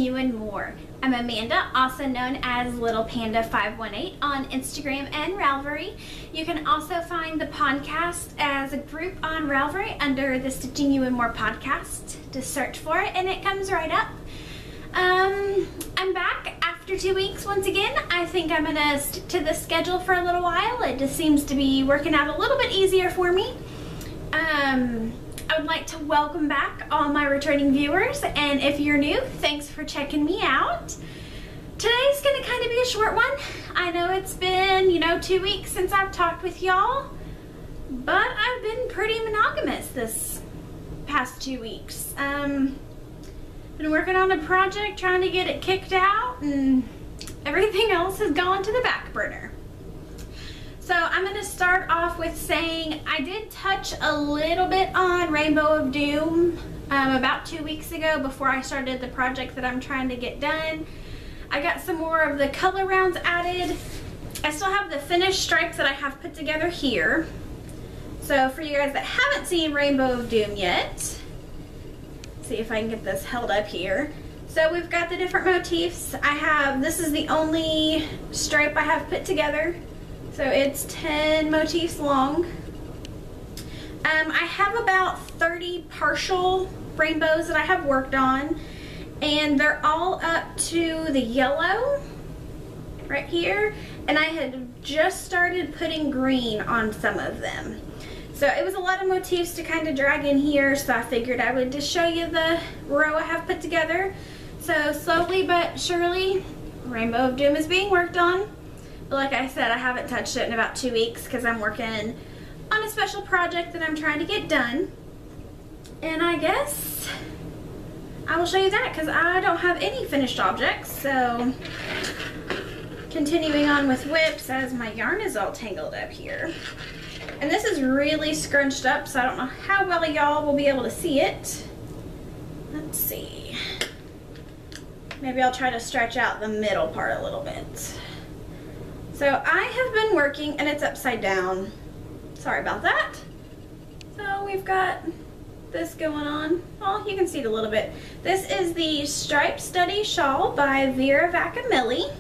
Ewe and More. I'm Amanda, also known as Little Panda 518 on Instagram and Ravelry. You can also find the podcast as a group on Ravelry under the Stitching Ewe and More podcast. Just search for it and it comes right up. I'm back after 2 weeks once again. I think I'm gonna stick to the schedule for a little while. It just seems to be working out a little bit easier for me. I would like to welcome back all my returning viewers, and if you're new, thanks for checking me out. Today's gonna kind of be a short one. I know it's been, 2 weeks since I've talked with y'all, but I've been pretty monogamous this past 2 weeks. Been working on a project, trying to get it kicked out, and everything else has gone to the back burner. So I'm going to start off with saying I did touch a little bit on Rainbow of Doom about 2 weeks ago before I started the project that I'm trying to get done. I got some more of the color rounds added. I still have the finished stripes that I have put together here. So for you guys that haven't seen Rainbow of Doom yet, see if I can get this held up here. So we've got the different motifs. This is the only stripe I have put together. So it's 10 motifs long. I have about 30 partial rainbows that I have worked on, and they're all up to the yellow right here, and I had just started putting green on some of them. So it was a lot of motifs to kind of drag in here, so I figured I would just show you the row I have put together. So slowly but surely, Rainbow of Doom is being worked on. But like I said, I haven't touched it in about 2 weeks because I'm working on a special project that I'm trying to get done. And I guess I will show you that because I don't have any finished objects. So continuing on with whips as my yarn is all tangled up here. And this is really scrunched up, so I don't know how well y'all will be able to see it. Let's see. Maybe I'll try to stretch out the middle part a little bit. So I have been working, and it's upside down. Sorry about that. So we've got this going on. Oh, you can see it a little bit. This is the Stripe Study Shawl by Vera Vacamilli.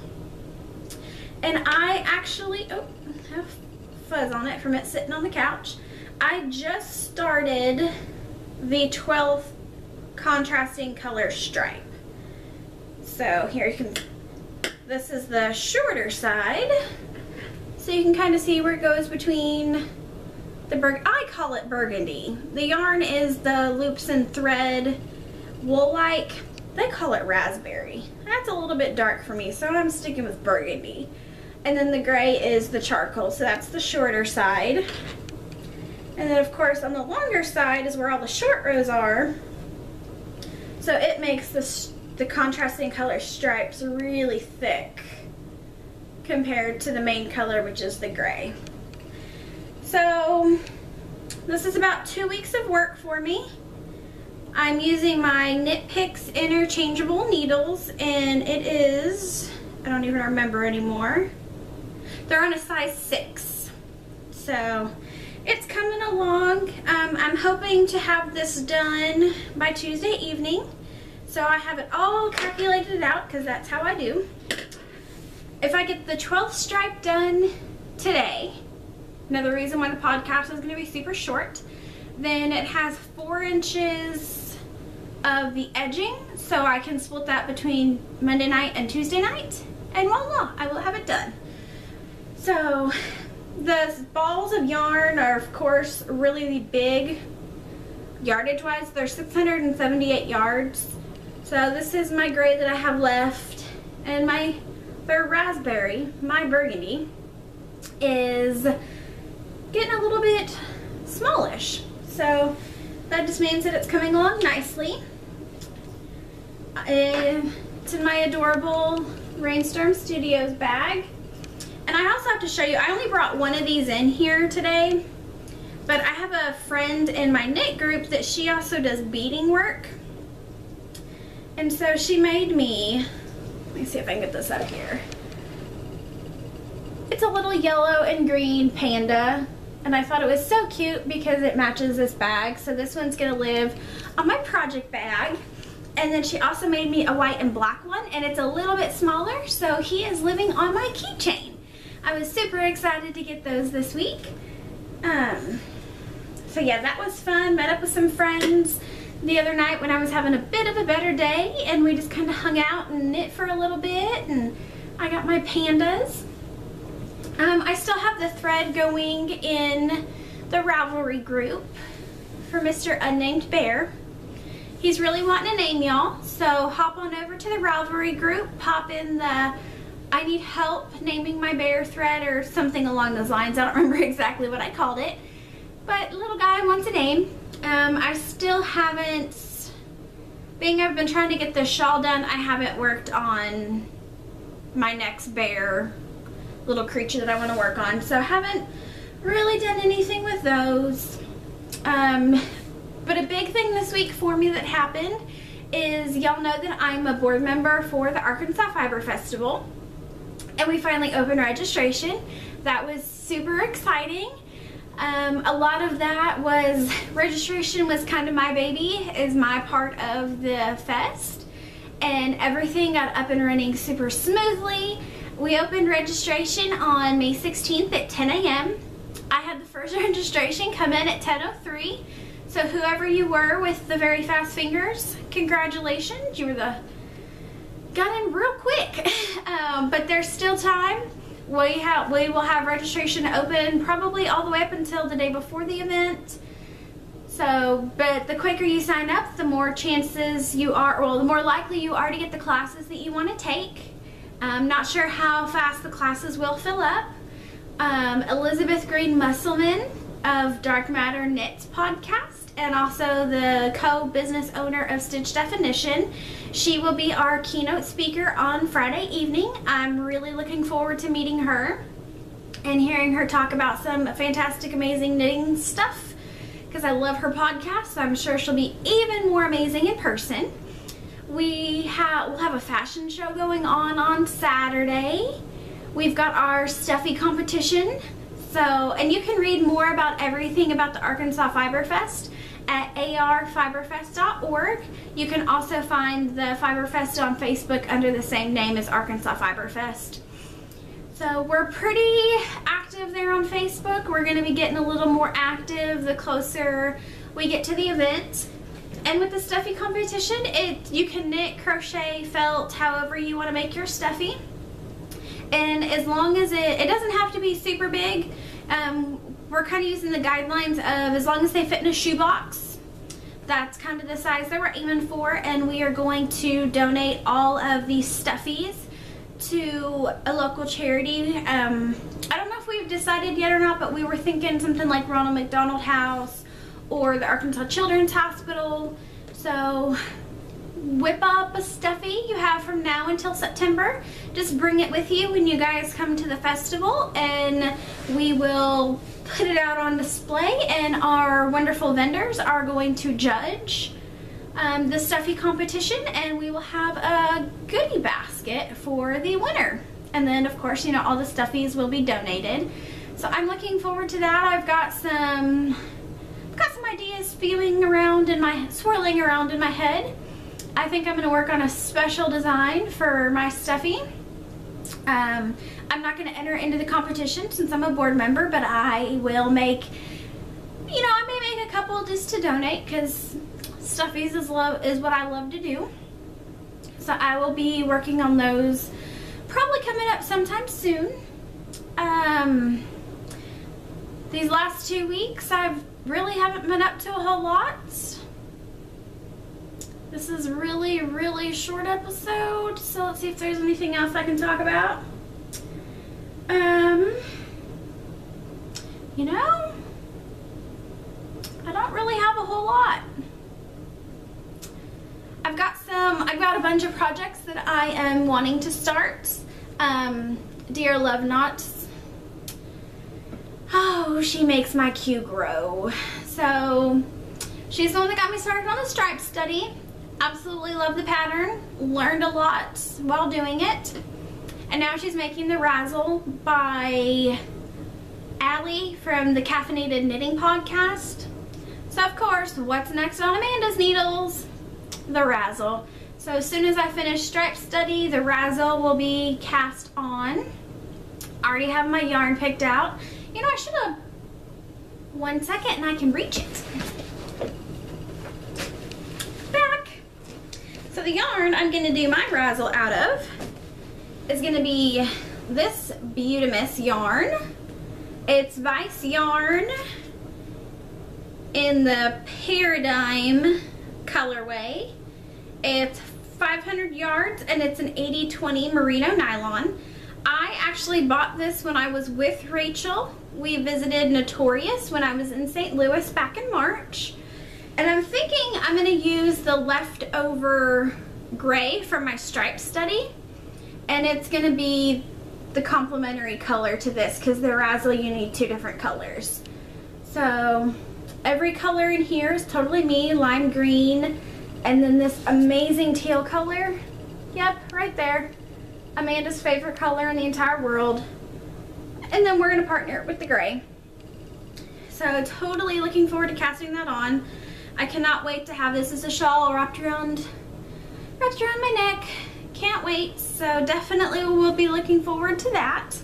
And I actually, I have fuzz on it from it sitting on the couch. I just started the 12th contrasting color stripe. So here you can, this is the shorter side, so you can kind of see where it goes between the I call it burgundy. The yarn is the loops and thread wool-like. They call it raspberry. That's a little bit dark for me, so I'm sticking with burgundy. And then the gray is the charcoal, so that's the shorter side. And then of course on the longer side is where all the short rows are. So it makes the contrasting color stripes really thick compared to the main color, which is the gray. So this is about 2 weeks of work for me. I'm using my Knit Picks interchangeable needles, and it is, I don't even remember anymore. They're on a size 6. So it's coming along. I'm hoping to have this done by Tuesday evening. So I have it all calculated out because that's how I do. If I get the 12th stripe done today, another reason why the podcast is going to be super short, then it has 4 inches of the edging, so I can split that between Monday night and Tuesday night, and voila, I will have it done. So the balls of yarn are of course really big yardage wise. They're 678 yards. So this is my gray that I have left, and my raspberry, my burgundy, is getting a little bit smallish. So that just means that it's coming along nicely. It's in my adorable Rainstorm Studios bag. And I also have to show you, I only brought one of these in here today, but I have a friend in my knit group that she also does beading work. And so she made me, let me see if I can get this up here. It's a little yellow and green panda, and I thought it was so cute because it matches this bag. So this one's gonna live on my project bag. And then she also made me a white and black one, and it's a little bit smaller, so he is living on my keychain. I was super excited to get those this week. So yeah, that was fun. Met up with some friends the other night when I was having a bit of a better day, and we just kind of hung out and knit for a little bit, and I got my pandas. I still have the thread going in the Ravelry group for Mr. Unnamed Bear. He's really wanting to name y'all, so hop on over to the Ravelry group, pop in the I need help naming my bear thread or something along those lines. I don't remember exactly what I called it, but little guy wants a name. I still haven't, being I've been trying to get the shawl done, I haven't worked on my next bear little creature that I want to work on, so I haven't really done anything with those. But a big thing this week for me that happened is, y'all know that I'm a board member for the Arkansas Fiber Festival, and we finally opened registration. That was super exciting. A lot of that was, registration was kind of my baby, is my part of the fest, and everything got up and running super smoothly. We opened registration on May 16th at 10 a.m. I had the first registration come in at 10:03. So whoever you were with the very fast fingers, congratulations, you were got in real quick. But there's still time. We will have registration open probably all the way up until the day before the event. So, but the quicker you sign up, the more chances you are, well, the more likely you are to get the classes that you want to take. I'm not sure how fast the classes will fill up. Elizabeth Green Musselman of Dark Matter Knits podcast, and also the co-business owner of Stitch Definition. She will be our keynote speaker on Friday evening. I'm really looking forward to meeting her and hearing her talk about some fantastic, amazing knitting stuff, because I love her podcast, so I'm sure she'll be even more amazing in person. We'll have a fashion show going on Saturday. We've got our stuffy competition. So, and you can read more about everything about the Arkansas Fiber Fest at arfiberfest.org. You can also find the Fiber Fest on Facebook under the same name as Arkansas Fiber Fest. So we're pretty active there on Facebook. We're going to be getting a little more active the closer we get to the event. And with the stuffy competition, you can knit, crochet, felt, however you want to make your stuffy. And as long as it doesn't have to be super big, we're kind of using the guidelines of as long as they fit in a shoebox. That's kind of the size that we're aiming for, and we are going to donate all of these stuffies to a local charity. I don't know if we've decided yet or not, but we were thinking something like Ronald McDonald House or the Arkansas Children's Hospital. So whip up a stuffy you have from now until September. Just bring it with you when you guys come to the festival, and we will put it out on display, and our wonderful vendors are going to judge the stuffy competition, and we will have a goodie basket for the winner. And then of course, you know, all the stuffies will be donated. So I'm looking forward to that. I've got some ideas swirling around in my head. I think I'm going to work on a special design for my stuffy. I'm not going to enter into the competition since I'm a board member, but I will make, you know, I may make a couple just to donate, because stuffies is what I love to do. So I will be working on those probably coming up sometime soon. These last 2 weeks I really haven't been up to a whole lot. This is really short episode, so let's see if there's anything else I can talk about. You know, I don't really have a whole lot. I've got a bunch of projects that I am wanting to start. Dear Love Knots. Oh, she makes my queue grow. So she's the one that got me started on the stripe study. Absolutely love the pattern. Learned a lot while doing it. And now she's making the Razzle by Allie from the Caffeinated Knitting podcast. So of course, what's next on Amanda's Needles? the razzle. So as soon as I finish stripe study, the razzle will be cast on. I already have my yarn picked out. You know, I should have, 1 second and I can reach it. Back. So the yarn I'm gonna do my razzle out of is gonna be this Beautimus yarn. It's Vice yarn in the Paradigm colorway. It's 500 yards and it's an 80-20 merino nylon. I actually bought this when I was with Rachel. We visited Notorious when I was in St. Louis back in March. And I'm thinking I'm gonna use the leftover gray from my stripe study. And it's gonna be the complementary color to this because the razzle you need 2 different colors. So every color in here is totally me, lime green, and then this amazing teal color. Yep, right there. Amanda's favorite color in the entire world. And then we're gonna partner it with the gray. So totally looking forward to casting that on. I cannot wait to have this as a shawl wrapped around my neck. Can't wait. So definitely we'll be looking forward to that.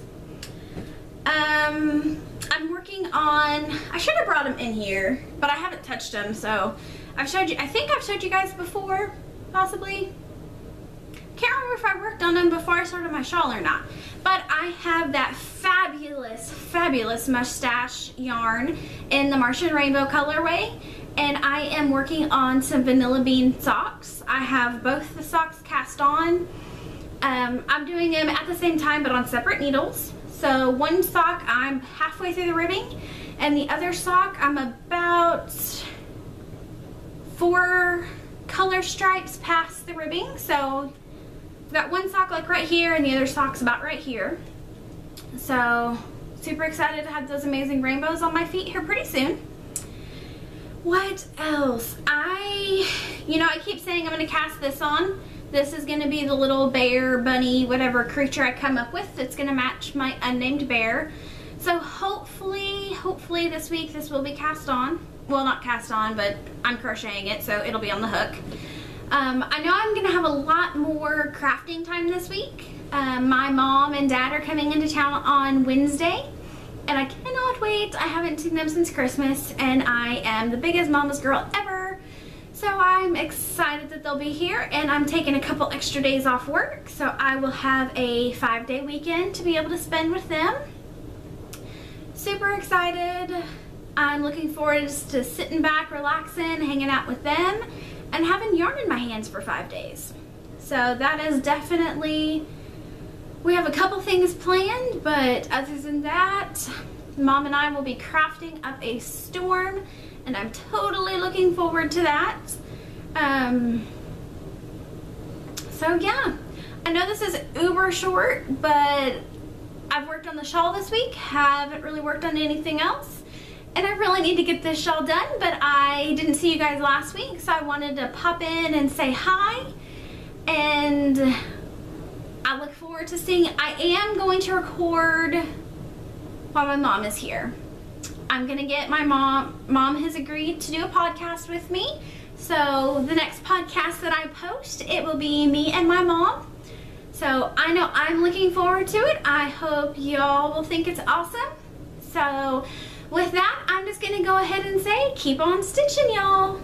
I'm working on, I should have brought them in here, but I haven't touched them. So I've showed you, I think I've showed you guys before, possibly. Can't remember if I worked on them before I started my shawl or not. But I have that fabulous, fabulous mustache yarn in the Martian Rainbow colorway. And I am working on some vanilla bean socks. I have both the socks cast on. I'm doing them at the same time but on separate needles. So one sock I'm halfway through the ribbing, and the other sock I'm about 4 color stripes past the ribbing. So I've got one sock like right here and the other sock's about right here. So super excited to have those amazing rainbows on my feet here pretty soon. What else? I keep saying I'm going to cast this on. This is going to be the little bear, bunny, whatever creature I come up with that's going to match my unnamed bear. So hopefully this week this will be cast on. Well, not cast on, but I'm crocheting it, so it'll be on the hook. I know I'm going to have a lot more crafting time this week. My mom and dad are coming into town on Wednesday, and I cannot wait. I haven't seen them since Christmas, and I am the biggest mama's girl ever. So I'm excited that they'll be here, and I'm taking a couple extra days off work, so I will have a 5-day weekend to be able to spend with them. Super excited. I'm looking forward to sitting back, relaxing, hanging out with them, and having yarn in my hands for 5 days. So that is definitely, we have a couple things planned, but other than that, Mom and I will be crafting up a storm, and I'm totally looking forward to that. So yeah, I know this is uber short, but I've worked on the shawl this week, haven't really worked on anything else, and I really need to get this shawl done, but I didn't see you guys last week, so I wanted to pop in and say hi, and I look forward to seeing. I am going to record while my mom is here. I'm gonna get my mom has agreed to do a podcast with me, so the next podcast that I post, it will be me and my mom. So I know I'm looking forward to it. I hope y'all will think it's awesome. So with that, I'm just gonna go ahead and say, keep on stitching, y'all.